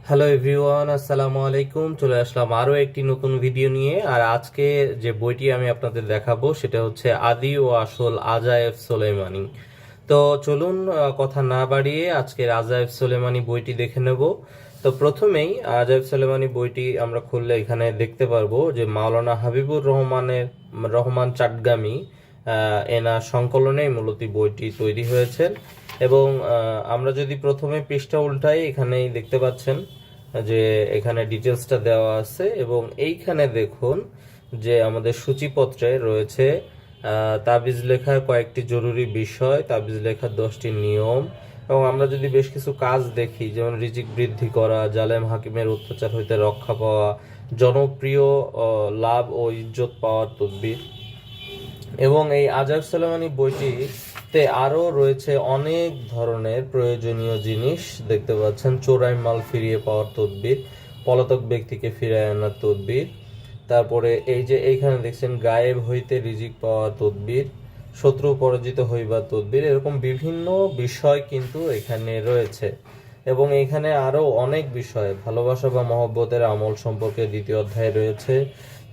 Hello everyone, আসসালামু আলাইকুম। চলে আসলাম আরও একটি নতুন ভিডিও নিয়ে। আর আজকে যে বইটি আমি আপনাদের দেখাবো সেটা হচ্ছে আদি ও আসল আজায়েব সোলেমানি। তো চলুন, কথা না বাড়িয়ে আজকের আজায়েব সোলেমানি বইটি দেখে নেব। তো প্রথমেই আজায়েব সোলেমানি বইটি আমরা খুললে এখানে দেখতে পারবো যে মাওলানা হাবিবুর রহমান চাটগামি এনার সংকলনেই মূলত বইটি তৈরি হয়েছে। এবং আমরা যদি প্রথমে পৃষ্ঠা উল্টাই, এখানেই দেখতে পাচ্ছেন যে এখানে ডিটেলসটা দেওয়া আছে। এবং এইখানে দেখুন যে আমাদের সূচিপত্রে রয়েছে তাবিজ লেখার কয়েকটি জরুরি বিষয়, তাবিজ লেখার 10টি নিয়ম। এবং আমরা যদি বেশ কিছু কাজ দেখি, যেমন রিজিক বৃদ্ধি করা, জালেম হাকিমের অত্যাচার হইতে রক্ষা পাওয়া, জনপ্রিয় লাভ ও ইজ্জত পাওয়ার তদবির। এবং এই আজাব সোলেমানি বইটিতে আরও রয়েছে অনেক ধরনের প্রয়োজনীয় জিনিস দেখতে পাচ্ছেন। চোরাই মাল ফিরিয়ে পাওয়ার তদবির, পলাতক ব্যক্তিকে ফিরিয়ে আনার তদবির, তারপরে এই যে এইখানে দেখছেন গায়েব হইতে রিজিক পাওয়ার তদবির, শত্রু পরাজিত হইবার তদবির। এরকম বিভিন্ন বিষয় কিন্তু এখানে রয়েছে। এবং এখানে আরও অনেক বিষয়, ভালোবাসা বা মহব্বতের আমল সম্পর্কে 2য় অধ্যায় রয়েছে।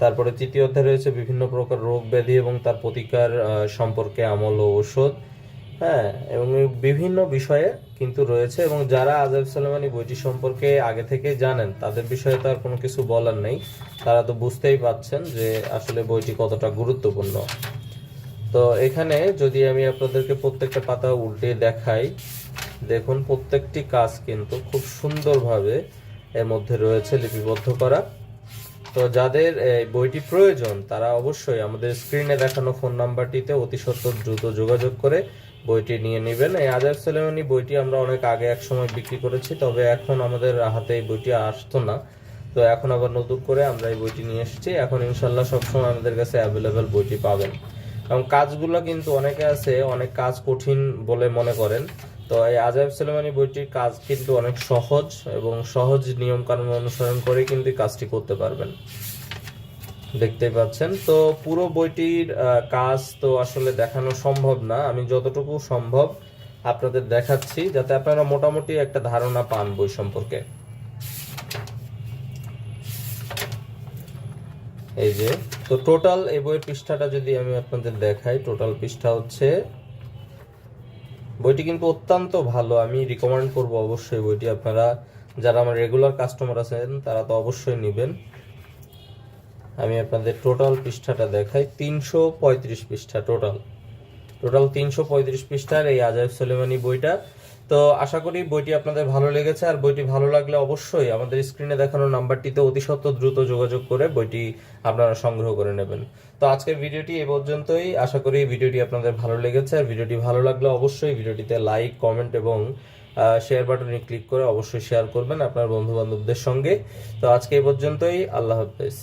তারপরে 3য় অধ্যায় রয়েছে বিভিন্ন প্রকার রোগ ব্যাধি এবং তার প্রতিকার সম্পর্কে আমল ও ঔষধ। হ্যাঁ, এবং বিভিন্ন বিষয়ে কিন্তু রয়েছে। এবং যারা আজাব সোলেমানি বইটি সম্পর্কে আগে থেকে জানেন তাদের বিষয়ে তো আর কোনো কিছু বলার নেই, তারা তো বুঝতেই পাচ্ছেন যে আসলে বইটি কতটা গুরুত্বপূর্ণ। তো এখানে যদি আমি আপনাদেরকে প্রত্যেকটা পাতা উল্টে দেখাই, দেখুন প্রত্যেকটি কাজ কিন্তু খুব সুন্দরভাবে এর মধ্যে রয়েছে লিপিবদ্ধ করা। তো যাদের এই বইটি প্রয়োজন তারা অবশ্যই আমাদের স্ক্রিনে দেখানো ফোন নাম্বারটিতে অতি সত্বর দ্রুত যোগাযোগ করে বইটি নিয়ে নেবেন। এই আজাব সোলেমানি বইটি আমরা অনেক আগে এক সময় বিক্রি করেছি, তবে এখন আমাদের হাতে এই বইটি আসতো না। তো এখন আবার নতুন করে আমরা এই বইটি নিয়ে এসেছি। এখন ইনশাল্লাহ সবসময় আমাদের কাছে অ্যাভেলেবেল বইটি পাবেন। এবং কাজগুলো কিন্তু অনেকে আছে অনেক কাজ কঠিন বলে মনে করেন, তো এই আজাব সোলেমানি বইটির কাজ কিন্তু অনেক সহজ, এবং সহজ নিয়ম কানুন অনুসরণ করে কিন্তু কাজটি করতে পারবেন। দেখতেই পাচ্ছেন। তো পুরো বইটির কাজ তো আসলে দেখানো সম্ভব না, আমি যতটুকু সম্ভব আপনাদের দেখাচ্ছি যাতে আপনারা মোটামুটি একটা ধারণা পান বই সম্পর্কে। এই যে, তো টোটাল এই বইয়ের পৃষ্ঠাটা যদি আমি আপনাদের দেখাই, টোটাল পৃষ্ঠা হচ্ছে, বইটি কিন্তু অত্যন্ত ভালো, আমি রিকমেন্ড করব অবশ্যই বইটি। আপনারা যারা আমার রেগুলার কাস্টমার আছেন তারা তো অবশ্যই নেবেন। আমি আপনাদের টোটাল পৃষ্ঠাটা দেখাই, 335 পৃষ্ঠা টোটাল 335 পৃষ্ঠার এই আজাব সোলেমানি বইটা। তো আশা করি বইটি আপনাদের ভালো লেগেছে। আর বইটি ভালো লাগলে অবশ্যই আমাদের স্ক্রিনে দেখানো নাম্বারটিতে অতি সত্বর দ্রুত যোগাযোগ করে বইটি আপনারা সংগ্রহ করে নেবেন। তো আজকের ভিডিওটি এ পর্যন্তই। আশা করি ভিডিওটি আপনাদের ভালো লেগেছে। আর ভিডিওটি ভালো লাগলে অবশ্যই ভিডিওটিতে লাইক, কমেন্ট এবং শেয়ার বাটনে ক্লিক করে অবশ্যই শেয়ার করবেন আপনার বন্ধু বান্ধবদের সঙ্গে। তো আজকে এ পর্যন্তই, আল্লাহ হাফেজ।